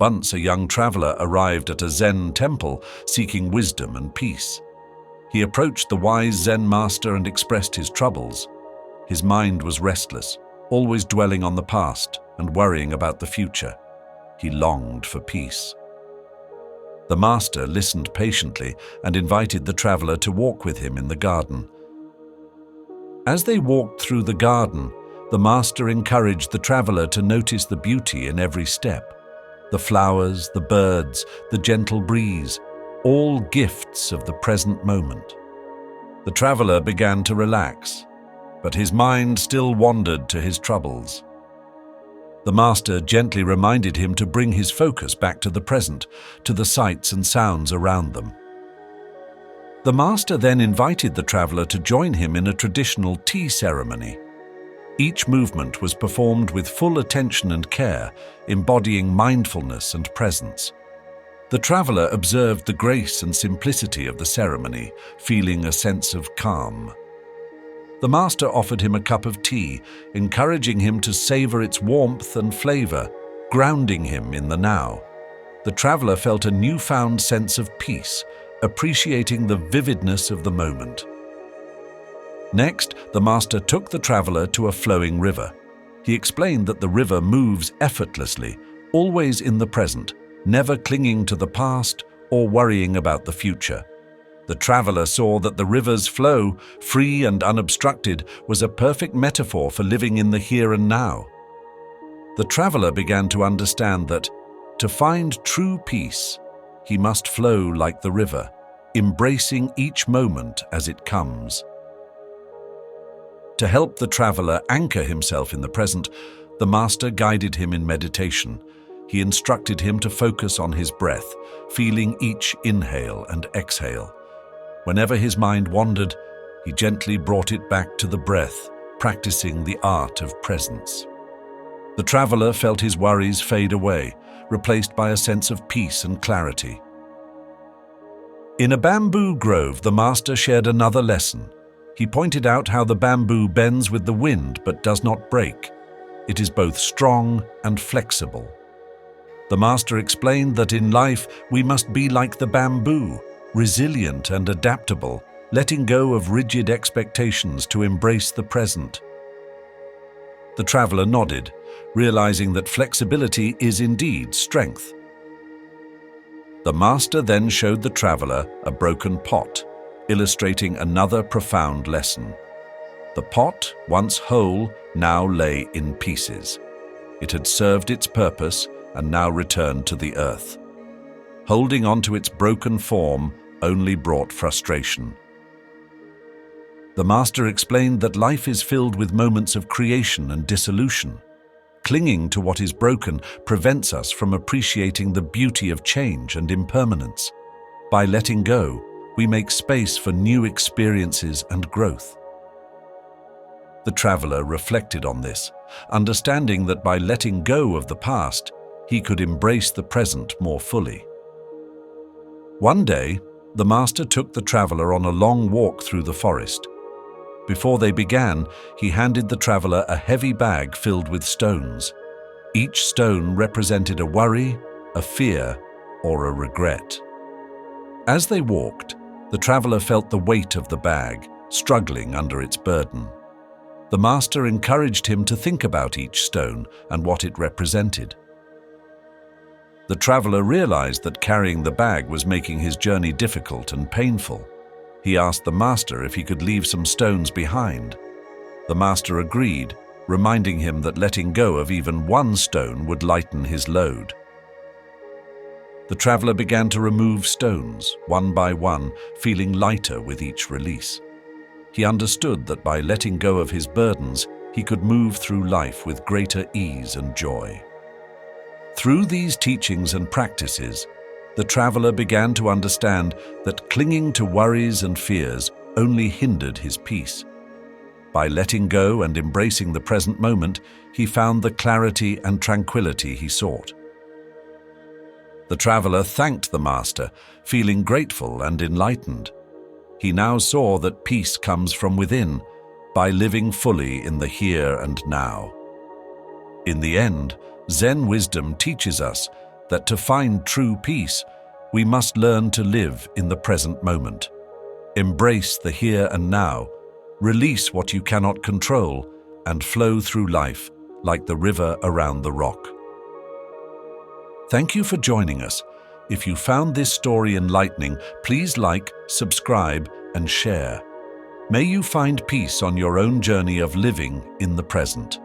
Once a young traveler arrived at a Zen temple seeking wisdom and peace. He approached the wise Zen master and expressed his troubles. His mind was restless, always dwelling on the past and worrying about the future. He longed for peace. The master listened patiently and invited the traveler to walk with him in the garden. As they walked through the garden, the master encouraged the traveler to notice the beauty in every step. The flowers, the birds, the gentle breeze, all gifts of the present moment. The traveler began to relax, but his mind still wandered to his troubles. The master gently reminded him to bring his focus back to the present, to the sights and sounds around them. The master then invited the traveler to join him in a traditional tea ceremony. Each movement was performed with full attention and care, embodying mindfulness and presence. The traveler observed the grace and simplicity of the ceremony, feeling a sense of calm. The master offered him a cup of tea, encouraging him to savor its warmth and flavor, grounding him in the now. The traveler felt a newfound sense of peace, appreciating the vividness of the moment. Next, the master took the traveler to a flowing river. He explained that the river moves effortlessly, always in the present, never clinging to the past or worrying about the future. The traveler saw that the river's flow, free and unobstructed, was a perfect metaphor for living in the here and now. The traveler began to understand that, to find true peace, he must flow like the river, embracing each moment as it comes. To help the traveler anchor himself in the present, the master guided him in meditation. He instructed him to focus on his breath, feeling each inhale and exhale. Whenever his mind wandered, he gently brought it back to the breath, practicing the art of presence. The traveler felt his worries fade away, replaced by a sense of peace and clarity. In a bamboo grove, the master shared another lesson. He pointed out how the bamboo bends with the wind but does not break. It is both strong and flexible. The master explained that in life we must be like the bamboo, resilient and adaptable, letting go of rigid expectations to embrace the present. The traveler nodded, realizing that flexibility is indeed strength. The master then showed the traveler a broken pot, illustrating another profound lesson. The pot, once whole, now lay in pieces. It had served its purpose and now returned to the earth. Holding on to its broken form only brought frustration. The master explained that life is filled with moments of creation and dissolution. Clinging to what is broken prevents us from appreciating the beauty of change and impermanence. By letting go, we make space for new experiences and growth. The traveler reflected on this, understanding that by letting go of the past, he could embrace the present more fully. One day, the master took the traveler on a long walk through the forest. Before they began, he handed the traveler a heavy bag filled with stones. Each stone represented a worry, a fear, or a regret. As they walked, the traveler felt the weight of the bag, struggling under its burden. The master encouraged him to think about each stone and what it represented. The traveler realized that carrying the bag was making his journey difficult and painful. He asked the master if he could leave some stones behind. The master agreed, reminding him that letting go of even one stone would lighten his load. The traveler began to remove stones, one by one, feeling lighter with each release. He understood that by letting go of his burdens, he could move through life with greater ease and joy. Through these teachings and practices, the traveler began to understand that clinging to worries and fears only hindered his peace. By letting go and embracing the present moment, he found the clarity and tranquility he sought. The traveler thanked the master, feeling grateful and enlightened. He now saw that peace comes from within, by living fully in the here and now. In the end, Zen wisdom teaches us that to find true peace, we must learn to live in the present moment. Embrace the here and now, release what you cannot control, and flow through life like the river around the rock. Thank you for joining us. If you found this story enlightening, please like, subscribe, and share. May you find peace on your own journey of living in the present.